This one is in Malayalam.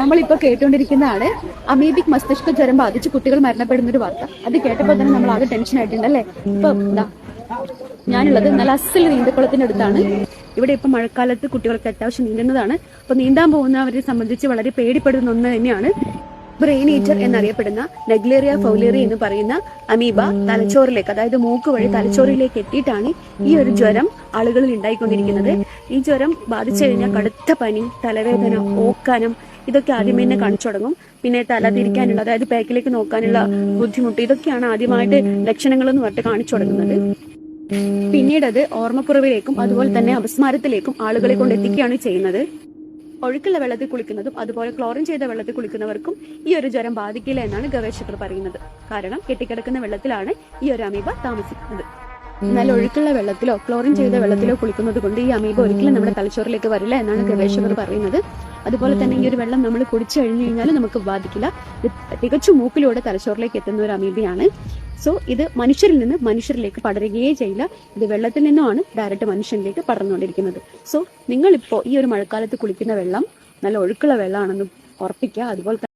നമ്മളിപ്പോ കേട്ടുകൊണ്ടിരിക്കുന്നതാണ് അമീബിക് മസ്തിഷ്ക ജ്വരം ബാധിച്ച് കുട്ടികൾ മരണപ്പെടുന്ന ഒരു വാർത്ത. അത് കേട്ടപ്പോൾ തന്നെ നമ്മൾ ആകെ ടെൻഷൻ ആയിട്ടുണ്ടല്ലേ. ഇപ്പൊ ഞാനുള്ളത് നല്ല അസൽ നീന്തക്കുളത്തിന്റെ അടുത്താണ്. ഇവിടെ ഇപ്പൊ മഴക്കാലത്ത് കുട്ടികൾക്ക് അത്യാവശ്യം നീന്തുന്നതാണ്. അപ്പൊ നീന്താൻ പോകുന്നവരെ സംബന്ധിച്ച് വളരെ പേടിപ്പെടുന്ന ഒന്ന് തന്നെയാണ് ബ്രെയിൻ ഈറ്റർ എന്നറിയപ്പെടുന്ന നെഗ്ലേറിയ ഫൗലേറി എന്ന് പറയുന്ന അമീബ തലച്ചോറിലേക്ക്, അതായത് മൂക്ക് വഴി തലച്ചോറിലേക്ക് എത്തിയിട്ടാണ് ഈ ഒരു ജ്വരം ആളുകളിൽ ഉണ്ടായിക്കൊണ്ടിരിക്കുന്നത്. ഈ ജ്വരം ബാധിച്ചു കഴിഞ്ഞാൽ കടുത്ത പനി, തലവേദന, ഓക്കാനം ഇതൊക്കെ ആദ്യമേ തന്നെ കാണിച്ചു തുടങ്ങും. പിന്നെ തല തിരിക്കാനുള്ള, അതായത് ബാക്കിലേക്ക് നോക്കാനുള്ള ബുദ്ധിമുട്ട്, ഇതൊക്കെയാണ് ആദ്യമായിട്ട് ലക്ഷണങ്ങൾ എന്ന് പറഞ്ഞിട്ട് കാണിച്ചു തുടങ്ങുന്നത്. പിന്നീട് അത് ഓർമ്മക്കുറവിലേക്കും അതുപോലെ തന്നെ അപസ്മാരത്തിലേക്കും ആളുകളെ കൊണ്ട് എത്തിക്കുകയാണ് ചെയ്യുന്നത്. ഒഴുക്കുള്ള വെള്ളത്തിൽ കുളിക്കുന്നതും അതുപോലെ ക്ലോറിൻ ചെയ്ത വെള്ളത്തിൽ കുളിക്കുന്നവർക്കും ഈ ഒരു ജ്വരം ബാധിക്കില്ല എന്നാണ് ഗവേഷകർ പറയുന്നത്. കാരണം കെട്ടിക്കിടക്കുന്ന വെള്ളത്തിലാണ് ഈ ഒരു അമീബ താമസിക്കുന്നത്. എന്നാൽ ഒഴുക്കുള്ള വെള്ളത്തിലോ ക്ലോറിൻ ചെയ്ത വെള്ളത്തിലോ കുളിക്കുന്നത് കൊണ്ട് ഈ അമീബ ഒരിക്കലും നമ്മുടെ തലച്ചോറിലേക്ക് വരില്ല എന്നാണ് ഗവേഷകർ പറയുന്നത്. അതുപോലെ തന്നെ ഈ ഒരു വെള്ളം നമ്മൾ കുടിച്ചു കഴിഞ്ഞു കഴിഞ്ഞാൽ നമുക്ക് ബാധിക്കില്ല. ഇത് തികച്ചും മൂക്കിലൂടെ തലച്ചോറിലേക്ക് എത്തുന്ന ഒരു അമീബയാണ്. സോ ഇത് മനുഷ്യരിൽ നിന്ന് മനുഷ്യരിലേക്ക് പടരുകയേ ചെയ്യില്ല. ഇത് വെള്ളത്തിൽ നിന്നുമാണ് ഡയറക്റ്റ് മനുഷ്യനിലേക്ക് പടർന്നുകൊണ്ടിരിക്കുന്നത്. സോ നിങ്ങളിപ്പോ ഈ ഒരു മഴക്കാലത്ത് കുളിക്കുന്ന വെള്ളം നല്ല ഒഴുക്കുള്ള വെള്ളമാണെന്ന് ഉറപ്പിക്കുക. അതുപോലെ